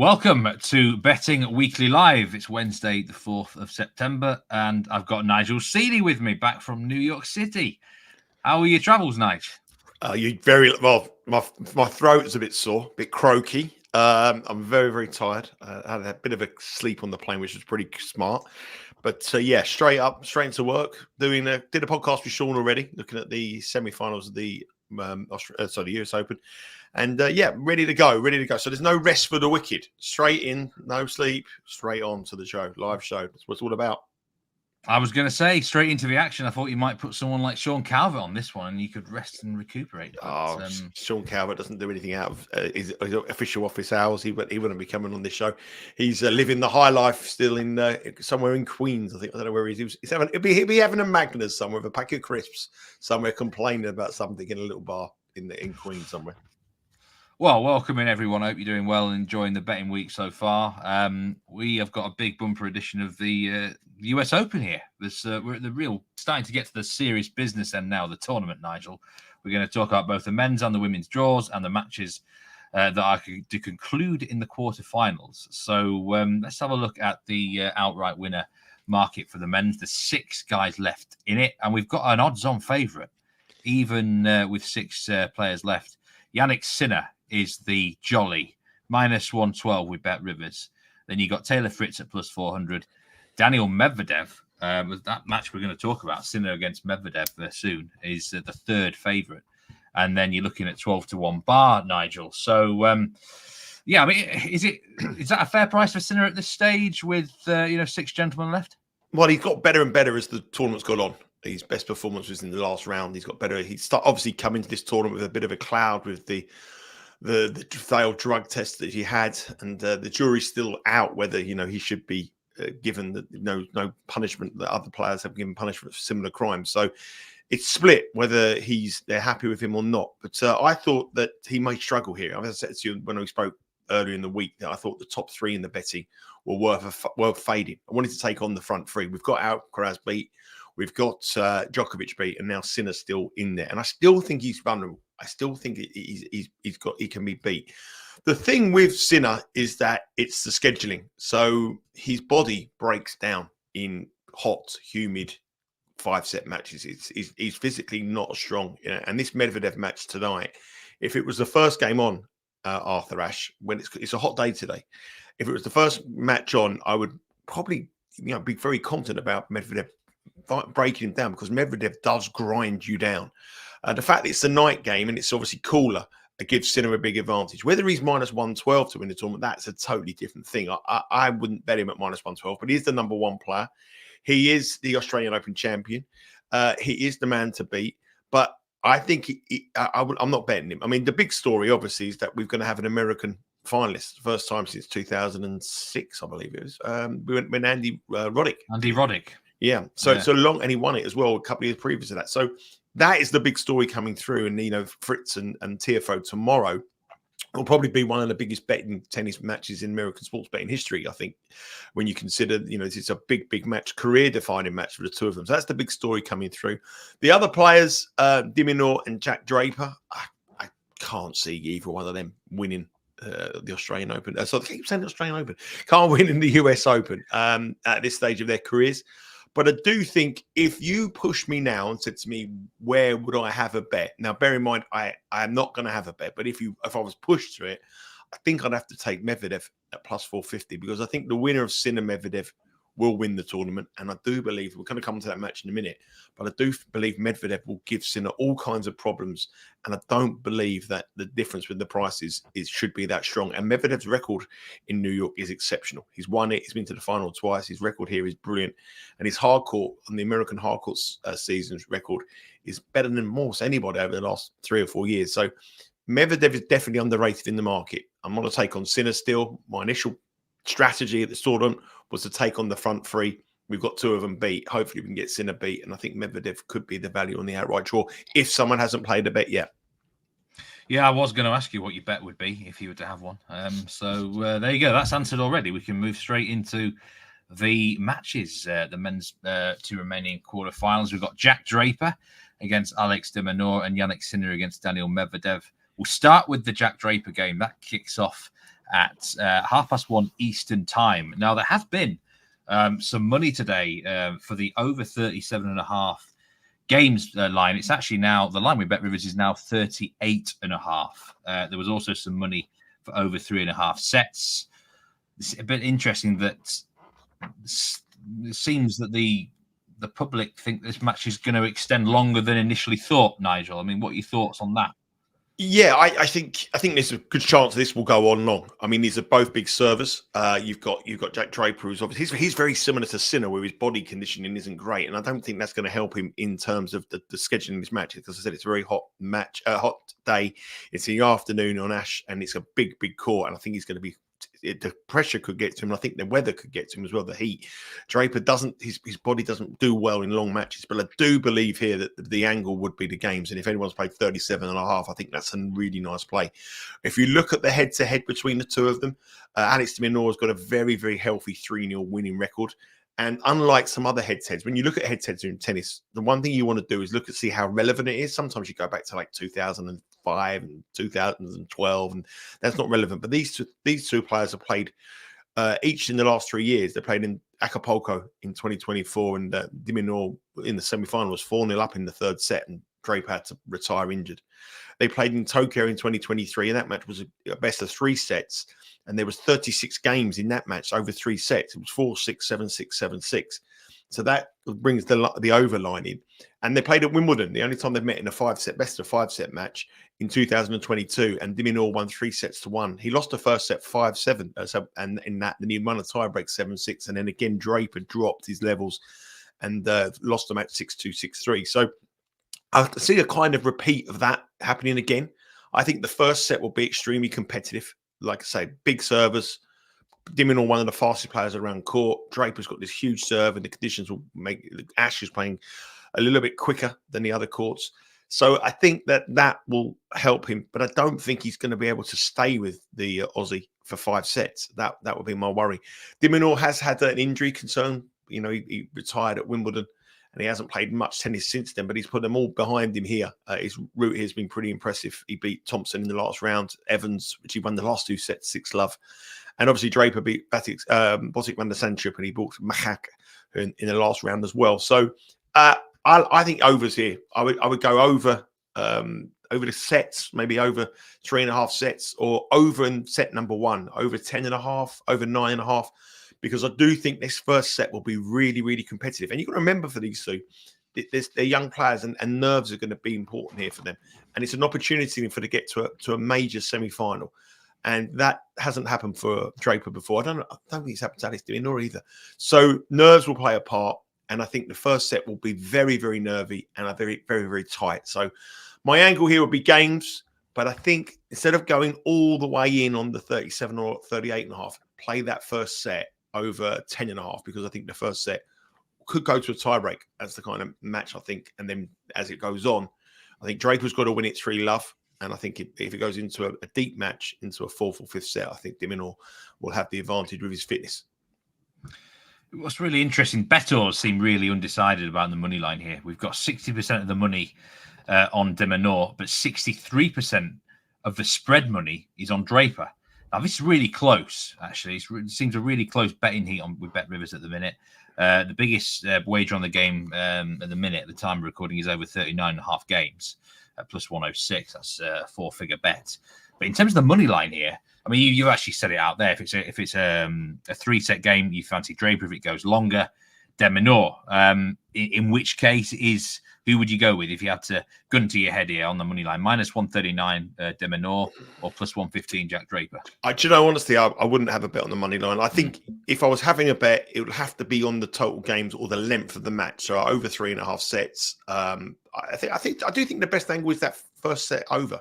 Welcome to Betting Weekly Live. It's Wednesday, the 4th of September, and I've got Nigel Seeley with me back from New York City. How are your travels, Nigel? You very well. My throat is a bit sore, a bit croaky. I'm very, very tired. I had a bit of a sleep on the plane, which was pretty smart. But yeah, straight into work. Did a podcast with Sean already, looking at the semi-finals of the the US Open, and yeah, ready to go. So there's no rest for the wicked. Straight in, no sleep, straight on to the show, live show. That's what it's all about. I was going to say straight into the action. I thought you might put someone like Sean Calvert on this one, and you could rest and recuperate. But, Sean Calvert doesn't do anything out of his official office hours. He wouldn't be coming on this show. He's living the high life still in somewhere in Queens. I don't know where he is. He'll be having a Magnus somewhere with a pack of crisps somewhere, complaining about something in a little bar in Queens somewhere. Well, welcome in everyone. I hope you're doing well and enjoying the betting week so far. We have got a big bumper edition of the US Open here. We're at starting to get to the serious business end now, the tournament, Nigel. We're going to talk about both the men's and the women's draws and the matches that are to conclude in the quarterfinals. So let's have a look at the outright winner market for the men's. There's 6 guys left in it, and we've got an odds-on favourite, even with 6 players left. Jannik Sinner is the jolly -112 with Bet Rivers. Then you got Taylor Fritz at +400. Daniil Medvedev, that match we're going to talk about, Sinner against Medvedev soon, is the third favourite. And then you're looking at 12-1 bar, Nigel. So, yeah, I mean, is that a fair price for Sinner at this stage with 6 gentlemen left? Well, he got better and better as the tournament's gone on. His best performance was in the last round. He's got better. Obviously come into this tournament with a bit of a cloud with the failed drug test that he had, and the jury's still out whether he should be given no punishment that other players have given punishment for similar crimes. So it's split whether they're happy with him or not. But I thought that he may struggle here. As I said to you when we spoke earlier in the week, that I thought the top 3 in the betting were worth fading. I wanted to take on the front 3. We've got Alcaraz beat, we've got Djokovic beat, and now Sinner still in there. And I still think he's vulnerable. I still think he can be beat. The thing with Sinner is that it's the scheduling. So his body breaks down in hot, humid 5-set matches. He's physically not strong. And this Medvedev match tonight, if it was the first game on, Arthur Ashe, when it's a hot day today, if it was the first match on, I would probably be very confident about Medvedev breaking him down, because Medvedev does grind you down. The fact that it's a night game and it's obviously cooler, it gives Sinner a big advantage. Whether he's -112 to win the tournament, that's a totally different thing. I wouldn't bet him at -112, but he's the number 1 player. He is the Australian Open champion. He is the man to beat. But I think I'm not betting him. I mean, the big story, obviously, is that we're going to have an American finalist, first time since 2006, I believe it was. When Andy Roddick. Andy Roddick. Yeah. So long, and he won it as well a couple of years previous to that. So that is the big story coming through. And, Fritz and Tiafoe tomorrow will probably be one of the biggest betting tennis matches in American sports betting history, I think, when you consider, it's a big, big match, career-defining match for the two of them. So that's the big story coming through. The other players, Minaur and Jack Draper, I can't see either one of them winning the Australian Open. So I keep saying the Australian Open. Can't win in the US Open at this stage of their careers. But I do think if you push me now and said to me, where would I have a bet? Now, bear in mind, I am not going to have a bet. But if I was pushed to it, I think I'd have to take Medvedev at +450, because I think the winner of Sinner-Medvedev will win the tournament. And I do believe, we're going to come to that match in a minute, but I do believe Medvedev will give Sinner all kinds of problems. And I don't believe that the difference with the prices should be that strong. And Medvedev's record in New York is exceptional. He's won it. He's been to the final twice. His record here is brilliant. And his hardcourt, on the American hardcourt season's record, is better than most anybody over the last 3 or 4 years. So Medvedev is definitely underrated in the market. I'm going to take on Sinner still. My initial strategy at the tournament was to take on the front 3. We've got 2 of them beat. Hopefully we can get Sinner beat. And I think Medvedev could be the value on the outright draw if someone hasn't played a bet yet. Yeah, I was going to ask you what your bet would be if you were to have one. So there you go. That's answered already. We can move straight into the matches. The men's 2 remaining quarterfinals. We've got Jack Draper against Alex de Minaur and Jannik Sinner against Daniil Medvedev. We'll start with the Jack Draper game. That kicks off at 1:30 Eastern time. Now, there has been some money today for the over 37.5 games line. It's actually now, the line with Bet Rivers is now 38.5. There was also some money for over 3.5 sets. It's a bit interesting that it seems that the public think this match is going to extend longer than initially thought. Nigel, I mean, what are your thoughts on that? Yeah, I think there's a good chance this will go on long. I mean, these are both big servers. You've got Jack Draper, who's obviously he's very similar to Sinner, where his body conditioning isn't great, and I don't think that's going to help him in terms of the scheduling of his matches. Because I said it's a very hot match, hot day. It's in the afternoon on Ash, and it's a big court, and I think he's going to be. The pressure could get to him. I think the weather could get to him as well. The heat. Draper doesn't. His body doesn't do well in long matches. But I do believe here that the angle would be the games. And if anyone's played 37.5, I think that's a really nice play. If you look at the head-to-head between the two of them, Alex de Minaur has got a very healthy 3-0 winning record. And unlike some other head-to-heads, when you look at head-to-heads in tennis, the one thing you want to do is look and see how relevant it is. Sometimes you go back to like 2005 and 2012, and that's not relevant. But these two players have played each in the last 3 years. They played in Acapulco in 2024, and de Minaur in the semi-final was 4-0 up in the third set, and Draper had to retire injured. They played in Tokyo in 2023, and that match was a best of 3 sets. And there was 36 games in that match over 3 sets. It was 4-6, 7-6, 7-6. So that brings the overline in. And they played at Wimbledon, the only time they've met in a best of 5 set match in 2022. And de Minaur won 3 sets to 1. He lost the first set 5-7. And in that, then he won a tiebreak 7-6. And then again, Draper dropped his levels and lost the match 6-2, 6-3. So I see a kind of repeat of that happening again. I think the first set will be extremely competitive. Like I say, big servers. De Minaur, one of the fastest players around court. Draper's got this huge serve, and the conditions will make Ash is playing a little bit quicker than the other courts. So I think that will help him, but I don't think he's going to be able to stay with the Aussie for 5 sets. That would be my worry. De Minaur has had an injury concern. You know, he retired at Wimbledon, and he hasn't played much tennis since then, but he's put them all behind him here. His route here has been pretty impressive. He beat Thompson in the last round, Evans, which he won the last 2 sets, 6-love. And obviously Draper beat Bosic van der Sandschulp, and he beat Mahak in the last round as well. So I think overs here. I would go over the sets, maybe over 3.5 sets, or over in set number 1, over 10.5, over 9.5. Because I do think this first set will be really competitive. And you've got to remember for these two, they're young players, and nerves are going to be important here for them. And it's an opportunity for them to get to a major semi-final. And that hasn't happened for Draper before. I don't think it's happened to Alex de Minaur either. So nerves will play a part. And I think the first set will be very nervy and very tight. So my angle here would be games. But I think instead of going all the way in on the 37 or 38.5, play that first set over 10.5, because I think the first set could go to a tiebreak. That's the kind of match, I think. And then as it goes on, I think Draper's got to win it 3-love. And I think if it goes into a deep match, into a 4th or 5th set, I think de Minaur will have the advantage with his fitness. What's really interesting, bettors seem really undecided about the money line here. We've got 60% of the money on de Minaur, but 63% of the spread money is on Draper. Now, this is really close, actually. It seems a really close betting heat with Bet Rivers at the minute. The biggest wager on the game at the minute, at the time of recording, is over 39.5 games at plus 106. That's a 4-figure bet. But in terms of the money line here, I mean, you actually set it out there. If it's a 3-set game, you fancy Draper. If it goes longer, de Minaur. In which case, who would you go with if you had to gun to your head here on the money line? Minus 139 de Minaur or plus 115 Jack Draper? Honestly, I wouldn't have a bet on the money line. I think if I was having a bet, it would have to be on the total games or the length of the match. So over 3.5 sets. I do think the best angle is that first set over,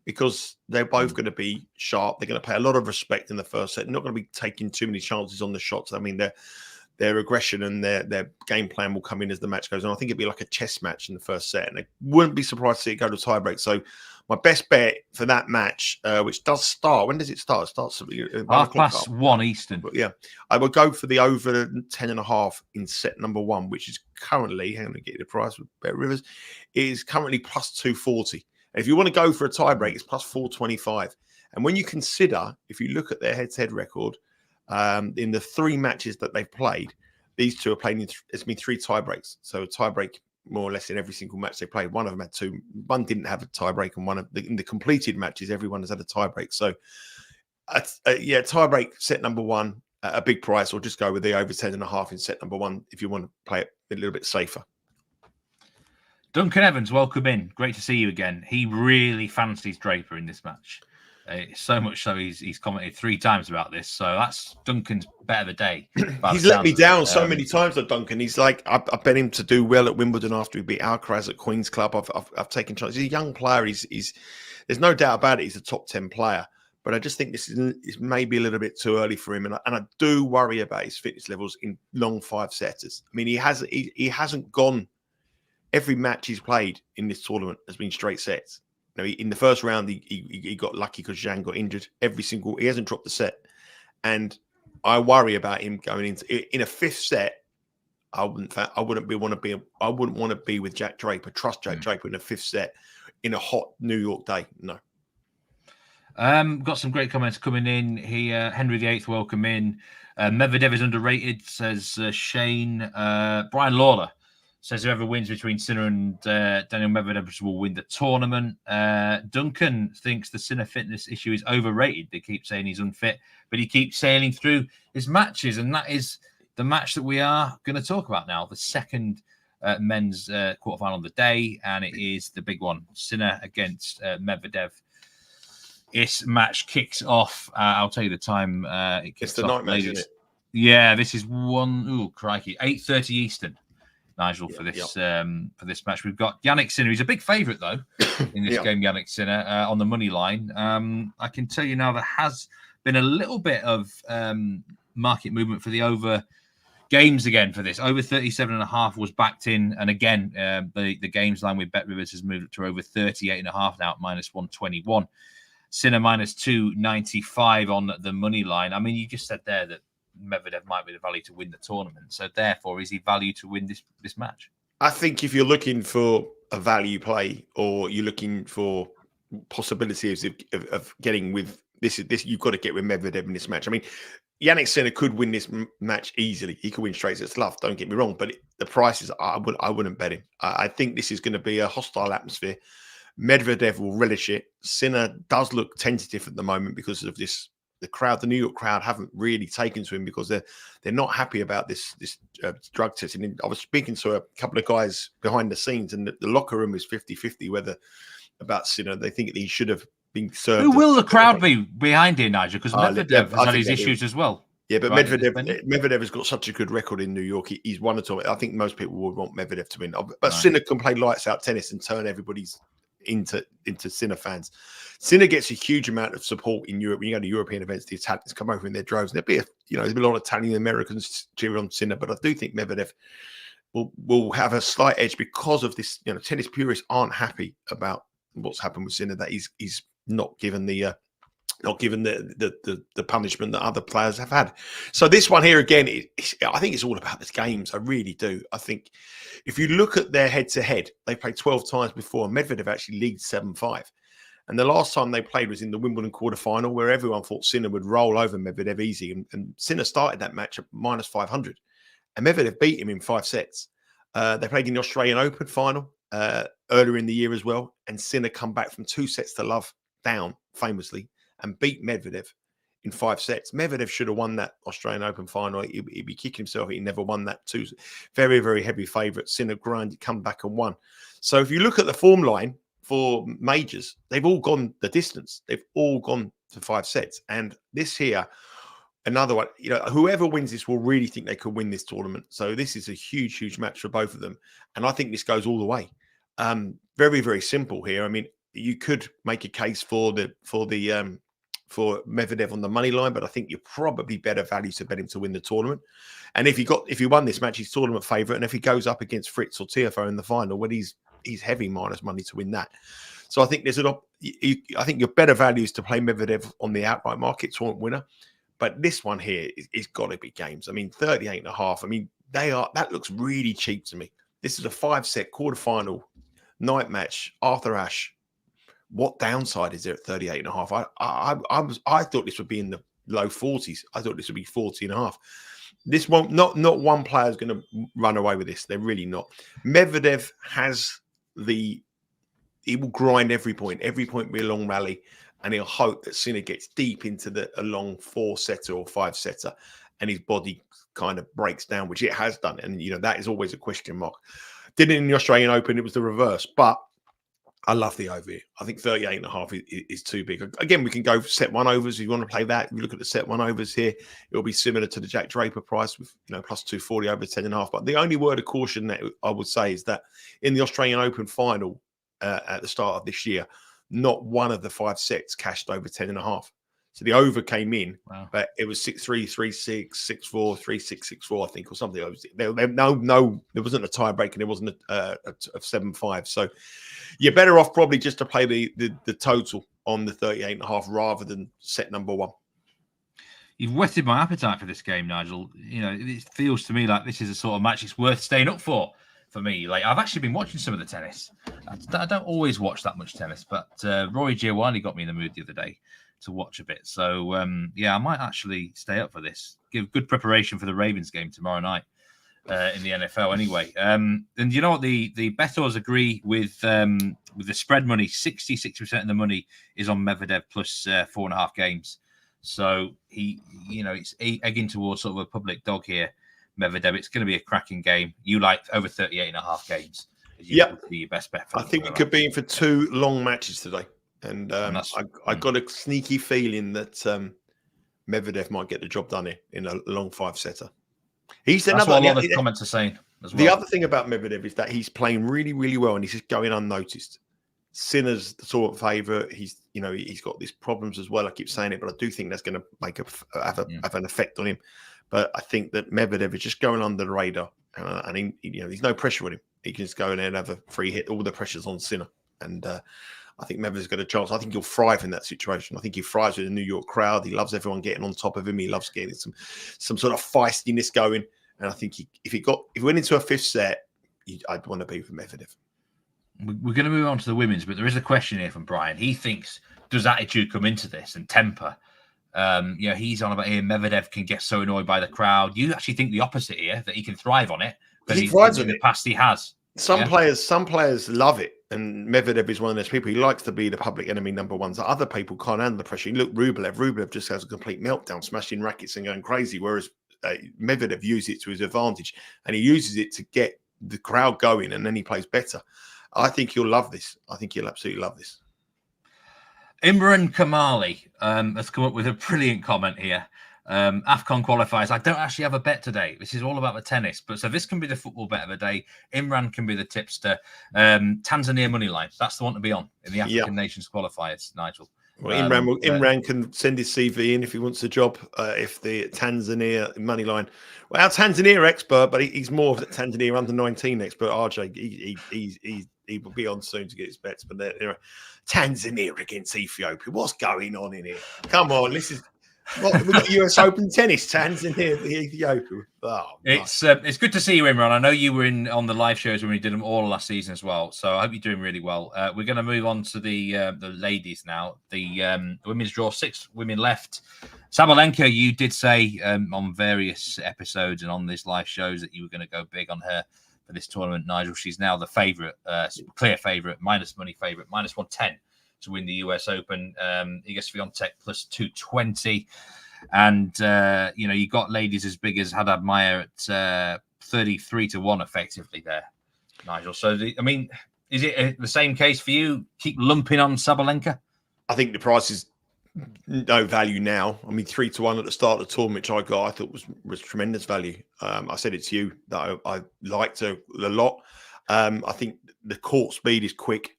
because they're both going to be sharp. They're going to pay a lot of respect in the first set. They're not going to be taking too many chances on the shots. I mean, their aggression and their game plan will come in as the match goes on. I think it'd be like a chess match in the first set, and I wouldn't be surprised to see it go to tiebreak. So my best bet for that match, which does start, when does it start? It starts at 1:30 Eastern. But yeah, I would go for the over 10.5 in set number 1, which is currently, hang on, to get you the price with Bet Rivers, is currently plus 240. And if you want to go for a tiebreak, it's plus 425. And when you consider, if you look at their head-to-head record, in the 3 matches that they've played, these two are playing. It's been 3 tie breaks. So a tie break more or less in every single match they played. One of them had 2. One didn't have a tie break, and in the completed matches, everyone has had a tie break. So, tie break set number 1 at a big price, or just go with the over 10.5 in set number 1 if you want to play it a little bit safer. Duncan Evans, welcome in. Great to see you again. He really fancies Draper in this match. So much so he's commented 3 times about this. So that's Duncan's bet of the day. He's let me down so many times, though, Duncan. He's like, I bet him to do well at Wimbledon after he beat Alcaraz at Queen's Club. I've taken chances. He's a young player. He's there's no doubt about it. He's a top 10 player. But I just think this is maybe a little bit too early for him, and I do worry about his fitness levels in long 5-setters. I mean, he hasn't gone. Every match he's played in this tournament has been straight sets. In the first round, he got lucky because Zhang got injured. He hasn't dropped the set, and I worry about him going in a 5th set. I wouldn't want to be with Jack Draper. Trust Jack Draper in a 5th set in a hot New York day. No. Got some great comments coming in here. Henry VIII, welcome in. Medvedev is underrated, says Shane. Brian Lawler says whoever wins between Sinner and Daniil Medvedev will win the tournament. Duncan thinks the Sinner fitness issue is overrated. They keep saying he's unfit, but he keeps sailing through his matches. And that is the match that we are going to talk about now, the second men's quarterfinal of the day. And it is the big one, Sinner against Medvedev. This match kicks off. I'll tell you the time. It's the night match, isn't it? Yeah, this is 8:30 Eastern. Nigel, for this match. We've got Jannik Sinner. He's a big favourite, though, in this game, Jannik Sinner, on the money line. I can tell you now there has been a little bit of market movement for the over games again for this. Over 37.5 was backed in. And again, the games line with Bet Rivers has moved to over 38.5 now at -121. Sinner -295 on the money line. I mean, you just said there that Medvedev might be the value to win the tournament. So therefore, is he value to win this match? I think if you're looking for a value play, or you're looking for possibilities of getting with this, you've got to get with Medvedev in this match. I mean, Jannik Sinner could win this match easily. He could win straight sets love. Don't get me wrong, but the prices, I wouldn't bet him. I think this is going to be a hostile atmosphere. Medvedev will relish it. Sinner does look tentative at the moment because of this. The crowd, the New York crowd, haven't really taken to him because they're not happy about this drug testing. I was speaking to a couple of guys behind the scenes, and the locker room is 50-50 whether about Sinner. They think he should have been served. Who will the crowd be behind here, Nigel? Because Medvedev has had his issues as well. Yeah, but right, Medvedev has got such a good record in New York. He's won it all. I think most people would want Medvedev to win. But Sinner can play lights out tennis and turn everybody's into Sinner fans. Sinner gets a huge amount of support in Europe. When you go to European events, the Italians come over in their droves. There'll be there's been a lot of Italian Americans cheering on Sinner, but I do think Medvedev will have a slight edge because of this. Tennis purists aren't happy about what's happened with Sinner, that he's not given the punishment that other players have had. So this one here again, I think it's all about the games. I really do. I think if you look at their head-to-head, they played 12 times before, and Medvedev actually leads 7-5. And the last time they played was in the Wimbledon quarterfinal, where everyone thought Sinner would roll over Medvedev easy. And Sinner started that match at -500. And Medvedev beat him in 5 sets. They played in the Australian Open final earlier in the year as well. And Sinner come back from 2 sets to love down, famously, and beat Medvedev in 5 sets. Medvedev should have won that Australian Open final. He'd be kicking himself. He never won that too. Very, very heavy favourite. Sinner grinded, come back and won. So if you look at the form line for majors, they've all gone the distance. They've all gone to 5 sets. And this here, another one, whoever wins this will really think they could win this tournament. So this is a huge, huge match for both of them. And I think this goes all the way. Very, very simple here. I mean, you could make a case for Medvedev on the money line, but I think you're probably better value to bet him to win the tournament. And if he won this match, he's tournament favourite. And if he goes up against Fritz or Tiafoe in the final, well, he's heavy minus money to win that. So I think I think your better value is to play Medvedev on the outright market tournament winner. But this one here is got to be games. I mean, 38.5. I mean, that looks really cheap to me. This is a 5-set quarterfinal night match, Arthur Ashe, what downside is there at 38.5? I thought this would be in the low 40s. I thought this would be 40.5. This won't, not one player is going to run away with this. They're really not. Medvedev has he will grind every point. Every point will be a long rally, and he'll hope that Sinner gets deep into a long 4-setter or 5-setter, and his body kind of breaks down, which it has done. And, that is always a question mark. Did it in the Australian Open, it was the reverse. But I love the over here. I think 38.5 is too big. Again, we can go set one overs if you want to play that. If you look at the set one overs here, it'll be similar to the Jack Draper price with plus 240 over 10.5. But the only word of caution that I would say is that in the Australian Open final at the start of this year, not one of the 5 sets cashed over 10.5. So the over came in, but it was 6-3, 3-6, 6-4, 3-6, 6-4, I think, or something. There wasn't a tie break, and there wasn't a 7-5. So you're better off probably just to play the total on the 38.5 rather than set number one. You've whetted my appetite for this game, Nigel. It feels to me like this is a sort of match it's worth staying up for me. Like, I've actually been watching some of the tennis. I don't always watch that much tennis, but Rory Giovanni got me in the mood the other day to watch a bit. So, I might actually stay up for this. Give good preparation for the Ravens game tomorrow night in the NFL anyway. And you know what? The bettors agree with the spread money. 66% of the money is on Medvedev plus 4.5 games. So it's egging towards sort of a public dog here, Medvedev. It's going to be a cracking game. You like over 38.5 games. Yeah. Be your best bet for I think it could be in for 2 long matches today. And I got a sneaky feeling that Medvedev might get the job done here in a long 5-setter. That's what a lot of the comments are saying as well. The other thing about Medvedev is that he's playing really, really well, and he's just going unnoticed. Sinner's the sort of favourite. He's got these problems as well. I keep saying it, but I do think that's going to have an effect on him. But I think that Medvedev is just going under the radar, and there's no pressure on him. He can just go in there and have a free hit. All the pressure's on Sinner, and I think Medvedev's got a chance. I think he'll thrive in that situation. I think he thrives with the New York crowd. He loves everyone getting on top of him. He loves getting some sort of feistiness going. And I think if he went into a 5th set, I'd want to be with Medvedev. We're going to move on to the women's, but there is a question here from Brian. He thinks, does attitude come into this and temper? He's on about here, Medvedev can get so annoyed by the crowd. You actually think the opposite here, that he can thrive on it? He thrives on it. In the past, he has. Some players love it, and Medvedev is one of those people. He likes to be the public enemy number one. So other people can't handle the pressure. You look, Rublev just has a complete meltdown, smashing rackets and going crazy, whereas Medvedev uses it to his advantage, and he uses it to get the crowd going, and then he plays better. I think he'll love this. I think he'll absolutely love this. Imran Kamali has come up with a brilliant comment here. AFCON qualifiers. I don't actually have a bet today. This is all about the tennis. But so this can be the football bet of the day. Imran can be the tipster. Tanzania money line. That's the one to be on in the African Nations qualifiers, Nigel. Well, Imran can send his CV in if he wants a job. If the Tanzania money line, well, our Tanzania expert, but he's more of the Tanzania under-19 expert. RJ, he will be on soon to get his bets. But Tanzania against Ethiopia. What's going on in here? Come on, this is. We've got US Open tennis, Tanzania, Ethiopia. Oh, it's good to see you, Imran. I know you were on the live shows when we did them all last season as well. So I hope you're doing really well. We're going to move on to the ladies now. The women's draw, 6 women left. Sabalenka, you did say on various episodes and on these live shows that you were going to go big on her for this tournament, Nigel. She's now the favourite, clear favourite, minus money favourite, minus 110. To win the US Open. Iga Swiatek plus 220. And, you got ladies as big as Haddad Maia at 33-1 effectively there, Nigel. So, is it the same case for you? Keep lumping on Sabalenka? I think the price is no value now. 3-1 at the start of the tournament, which I thought was tremendous value. I said it to you that I liked her a lot. I think the court speed is quick.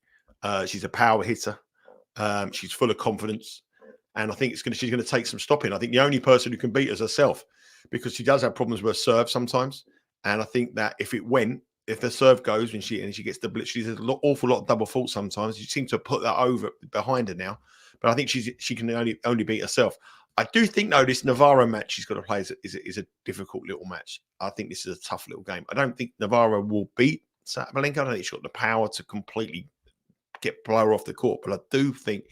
She's a power hitter. She's full of confidence, and I think she's going to take some stopping. I think the only person who can beat her is herself, because she does have problems with her serve sometimes. And I think that if the serve goes and she gets the blitz, she's an awful lot of double fault sometimes. She seems to have put that over behind her now, but I think she can only beat herself. I do think though this Navarro match she's got to play is a difficult little match. I think this is a tough little game. I don't think Navarro will beat Sabalenka. I don't think she's got the power to completely blow her off the court. But I do think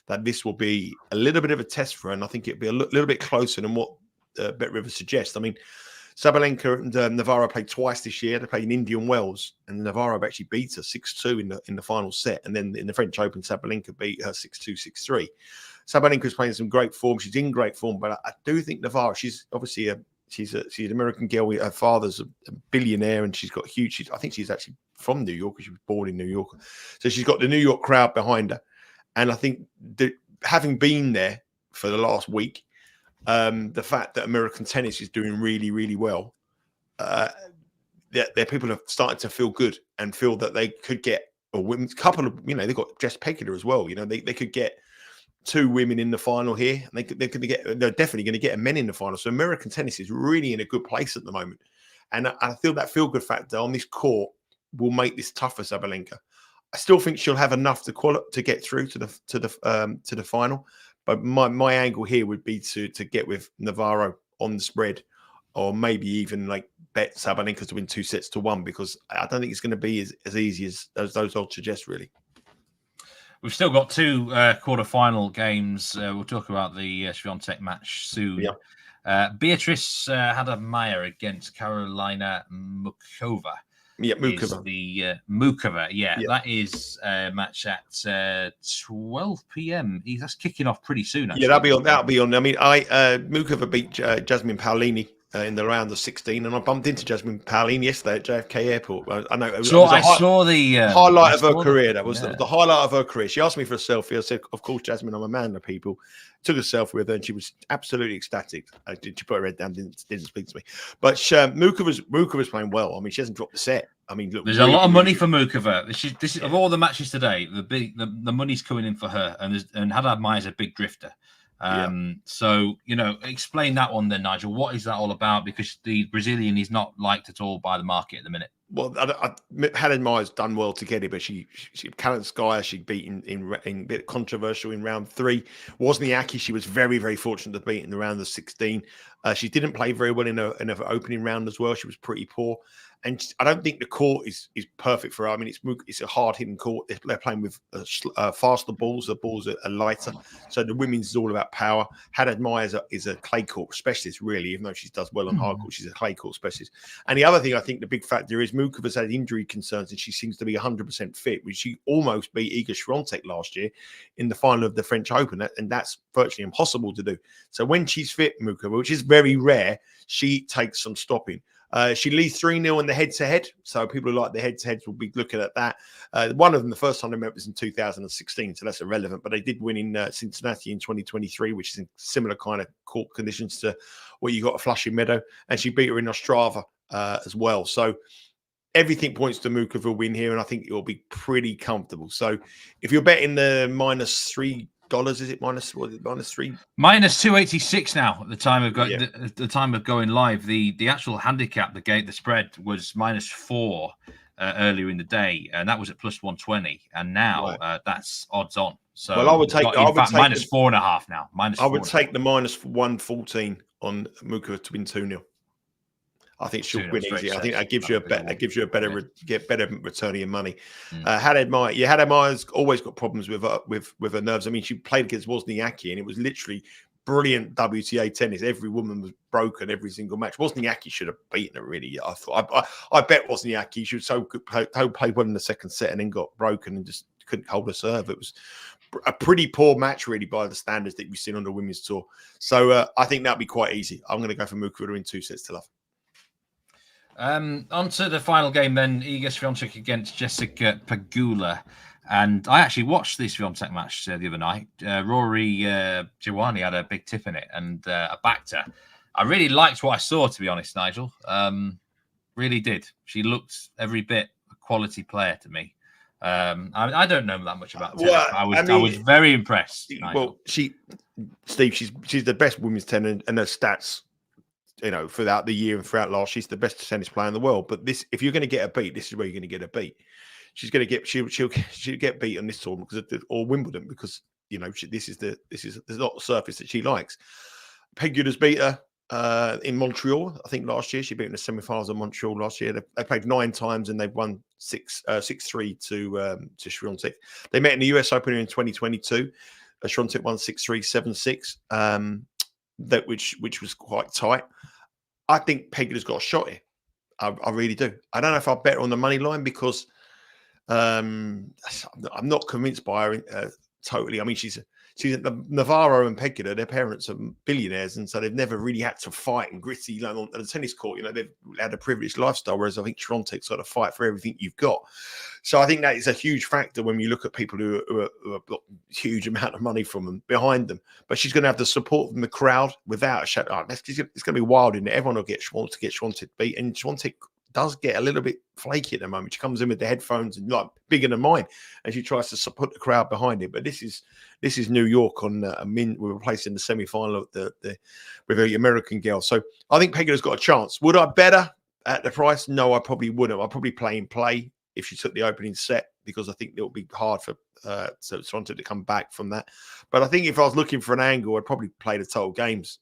that this will be a little bit of a test for her, and I think it'll be a little bit closer than what Bet Rivers suggests. I mean, Sabalenka and Navarro played twice this year. They played in India and Wales, and Navarro actually beat her 6-2 in the final set. And then in the French Open, Sabalenka beat her 6-2, 6-3. Sabalenka's playing some great form. She's in great form, but I do think Navarro, she's obviously she's an American girl. Her father's a billionaire, and she's got huge. I think she's actually from New York. She was born in New York, so she's got the New York crowd behind her. And I think that having been there for the last week, the fact that American tennis is doing really, really well, their people are starting to feel good and feel that they could get a women's couple of, they've got Jess Pegula as well. They could get 2 women in the final here. And they're definitely going to get a men in the final. So American tennis is really in a good place at the moment. And I feel that feel good factor on this court will make this tough for Sabalenka. I still think she'll have enough to get through to the final, but my angle here would be to get with Navarro on the spread, or maybe even like bet Sabalenka to win 2-1, because I don't think it's going to be as easy as those odds suggest. Really, we've still got 2 quarterfinal games. We'll talk about the Swiatek match soon. Yeah. Beatriz had a Maia against Karolina Muchova. Yeah, Muchova. Muchova. Yeah, that is a match at 12 p.m. That's kicking off pretty soon. Actually. Yeah, that'll be on. I mean, Muchova beat Jasmine Paolini in the round of 16, and I bumped into Jasmine Paolini yesterday at JFK Airport. I know. I saw the highlight of her career. That was the highlight of her career. She asked me for a selfie. I said, "Of course, Jasmine, I'm a man of people." Took a selfie with her, and she was absolutely ecstatic. She put her head down, didn't speak to me. But Muchova's playing well. I mean, she hasn't dropped the set. I mean, look, there's a lot of money for Muchova. This is of all the matches today, the money's coming in for her, and Haddad Maia's a big drifter. So explain that one then, Nigel. What is that all about? Because the Brazilian is not liked at all by the market at the minute. Well, Haddad Maia's done well to get it, but she Kalinskaya she beat in a bit controversial in round 3. Wozniacki, she was very, very fortunate to beat in the round of 16. She didn't play very well in her opening round as well. She was pretty poor. And I don't think the court is perfect for her. I mean, it's a hard-hitting court. They're playing with faster balls. The balls are lighter. So the women's is all about power. Haddad Maia is a clay court specialist, really, even though she does well on hard court. She's a clay court specialist. And the other thing I think the big factor is Muchova's had injury concerns, and she seems to be 100% fit, which she almost beat Iga Swiatek last year in the final of the French Open. And that's virtually impossible to do. So when she's fit, Muchova, which is very rare, she takes some stopping. She leads 3-0 in the head-to-head, so people who like the head-to-heads will be looking at that. One of them, the first time they met was in 2016, so that's irrelevant, but they did win in Cincinnati in 2023, which is in similar kind of court conditions to what you got at Flushing Meadows, and she beat her in Ostrava as well. So everything points to Muchova win here, and I think it will be pretty comfortable. So if you're betting the -$3, is it -3? -286 now at the time of the time of going live. The actual handicap, the spread was -4 earlier in the day, and that was at +120, and now that's odds on. So I would take -4.5 now. I would take the -114 on Muchova to win 2-0. I think she'll win easy. I think that gives you a bet. That gives you a better return of your money. Haddad Maia's always got problems with her nerves. I mean, she played against Wozniacki, and it was literally brilliant WTA tennis. Every woman was broken every single match. Wozniacki should have beaten her, really. I thought. I bet Wozniacki. She was so good, played well in the second set, and then got broken and just couldn't hold a serve. It was a pretty poor match, really, by the standards that we've seen on the women's tour. So I think that'll be quite easy. I'm going to go for Muchova to win 2-0. On to the final game then, Iga Swiatek against Jessica Pegula. And I actually watched the Swiatek match the other night. Rory Giovanni had a big tip in it, and I backed her. I really liked what I saw, to be honest, Nigel. Really did. She looked every bit a quality player to me. I don't know that much about tennis. I was very impressed. Well, she's the best women's tennis, and her stats, throughout the year and throughout last, she's the best tennis player in the world. But if you're going to get a beat, this is where you're going to get a beat. She's going to get she'll get beat on this tournament or Wimbledon, because this is not the surface that she likes. Pegula's beat her. in Montreal. I think last year she beat in the semi-finals of Montreal last year. They played 9 times and they've won 6-3 to Swiatek. They met in the US Open in 2022. Swiatek won 6-3, 7-6. Which was quite tight. I think Pegula's got a shot here. I really do. I don't know if I'll bet on the money line because I'm not convinced by her totally. I mean, she's Navarro and Pegula. Their parents are billionaires, and so they've never really had to fight and gritty on the tennis court. They've had a privileged lifestyle, whereas I think Swiatek's got to fight for everything you've got. So I think that is a huge factor when you look at people who have got a huge amount of money from them behind them. But she's going to have the support from the crowd without a shadow. It's going to be wild in there. Everyone will get Swiatek beat, and Swiatek does get a little bit flaky at the moment. She comes in with the headphones and like bigger than mine, and she tries to put the crowd behind it. But this is New York on we were placed in the semi-final with the American girl. So I think Pegula's got a chance. Would I bet her at the price? No, I probably wouldn't. I'd probably play if she took the opening set, because I think it would be hard for Swiatek to come back from that. But I think if I was looking for an angle, I'd probably play the total games,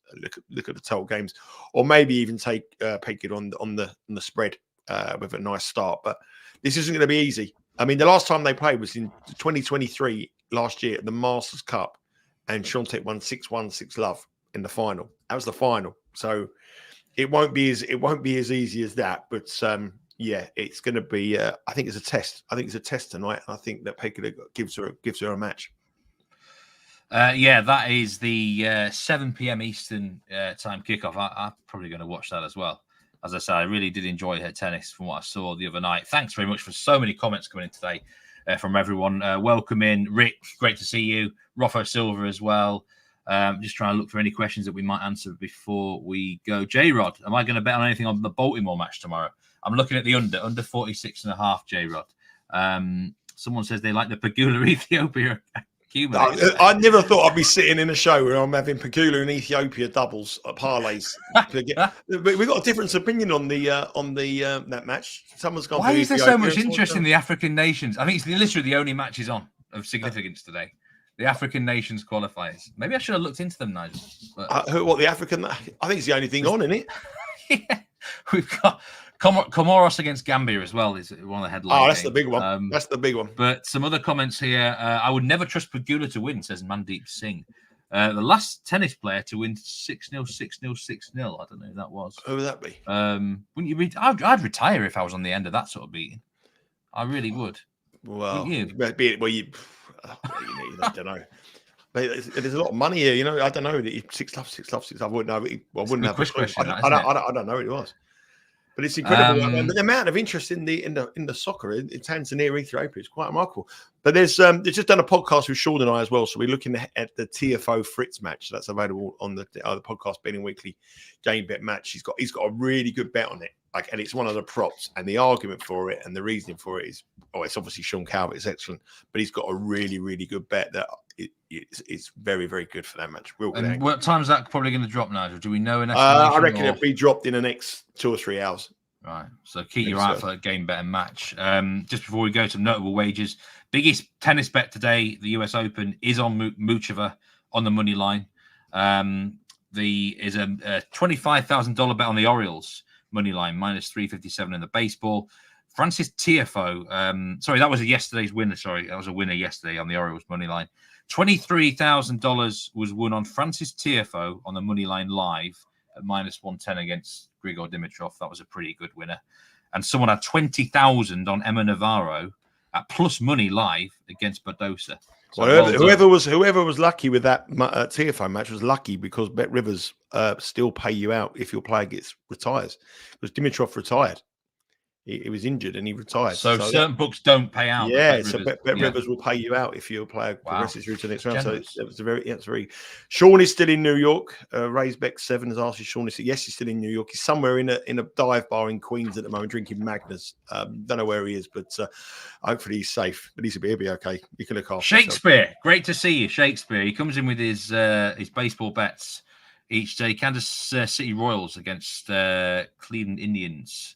look at the total games, or maybe even take Pegula on the spread with a nice start. But this isn't going to be easy. I mean, the last time they played was in 2023 last year at the Masters Cup, and Swiatek won 6-1, 6-love in the final. That was the final, so it won't be as easy as that. But yeah, it's going to be. I think it's a test. I think it's a test tonight. I think that Pegula gives her a match. Yeah, that is the 7 p.m. Eastern time kickoff. I'm probably going to watch that as well. As I said, I really did enjoy her tennis from what I saw the other night. Thanks very much for so many comments coming in today from everyone. Welcome in, Rick. Great to see you. Rafa Silva as well. Just trying to look for any questions that we might answer before we go. J-Rod, am I going to bet on anything on the Baltimore match tomorrow? I'm looking at the under 46.5, J-Rod. Someone says they like the Pegula Ethiopia Cuba. I never thought I'd be sitting in a show where I'm having Pegula and Ethiopia doubles parlays. We've got a different opinion on that match. Someone's gone. Why is there so much interest in the African nations? I think it's literally the only matches on of significance today. The African nations qualifiers. Maybe I should have looked into them, Nigel. What the African? I think it's the only thing on, isn't it? Yeah, we've got Comoros against Gambia as well is one of the headlines. Oh, that's the big one. That's the big one. But some other comments here. I would never trust Pegula to win, says Mandeep Singh. The last tennis player to win 6-0, 6-0, 6-0. I don't know who that was. Who would that be? Wouldn't you? I'd retire if I was on the end of that sort of beating. I really would. Well, I don't know. There's a lot of money here, I don't know. 6-love, 6-love, 6-love. I wouldn't know. I wouldn't have a question. I don't know who it was. But it's incredible. The amount of interest in the soccer in Tanzania, Ethiopia is quite remarkable. But there's just done a podcast with Sean and I as well. So we're looking at the TFO Fritz match that's available on the podcast betting weekly game bet match. He's got a really good bet on it. And it's one of the props, and the argument for it and the reasoning for it is, it's obviously Sean Calvert is excellent, but he's got a really, really good bet that it's very, very good for that match. And what time is that probably going to drop, Nigel? Do we know enough? I reckon it'll be dropped in the next 2 or 3 hours. Right. So keep your eye out for that game bet and match. Just before we go to notable wagers, biggest tennis bet today, the US Open, is on Muchova on the money line. Is a $25,000 bet on the Orioles money line, minus 357 in the baseball. Francis Tiafoe, that was yesterday's winner. Sorry, that was a winner yesterday on the Orioles money line. $23,000 was won on Francis Tiafoe on the money line live at minus 110 against Grigor Dimitrov. That was a pretty good winner. And someone had 20,000 on Emma Navarro at plus money live against Badosa. So whoever was lucky with that Tiafoe match was lucky, because Bet Rivers still pay you out if your player retires. Because Dimitrov retired. He was injured and he retired. So certain books don't pay out. Yeah, so Bet Rivers will pay you out if your player progresses through to the next round. Generous. So it's very. Sean is still in New York. Raisbeck 7 has asked if Sean is. Yes, he's still in New York. He's somewhere in a dive bar in Queens at the moment, drinking Magners. Don't know where he is, but hopefully he's safe. But he'll be okay. You can look after Shakespeare. Himself. Great to see you, Shakespeare. He comes in with his baseball bets each day. Kansas City Royals against Cleveland Indians.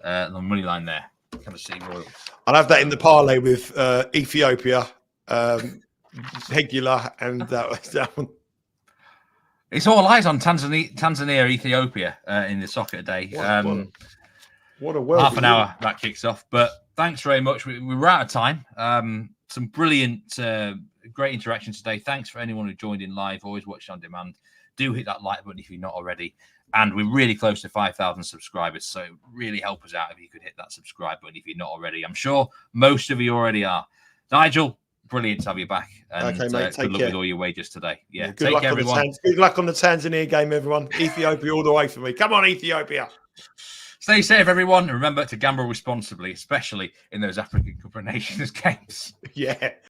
The money line there. Kansas City Royals. I'll have that in the parlay with Ethiopia, Pegula, and that one. It's all eyes on Tanzania, Ethiopia in the soccer today. What a world. Half an hour that kicks off. But thanks very much. We're out of time. Some brilliant, great interaction today. Thanks for anyone who joined in live, always watching on demand. Do hit that like button if you're not already. And we're really close to 5,000 subscribers. So it really help us out if you could hit that subscribe button if you're not already. I'm sure most of you already are. Nigel, brilliant to have you back. And okay, mate, good luck with all your wagers today. Yeah, good luck, everyone. Good luck on the Tanzania game, everyone. Ethiopia all the way for me. Come on, Ethiopia. Stay safe, everyone. And remember to gamble responsibly, especially in those African Cup of Nations games. Yeah.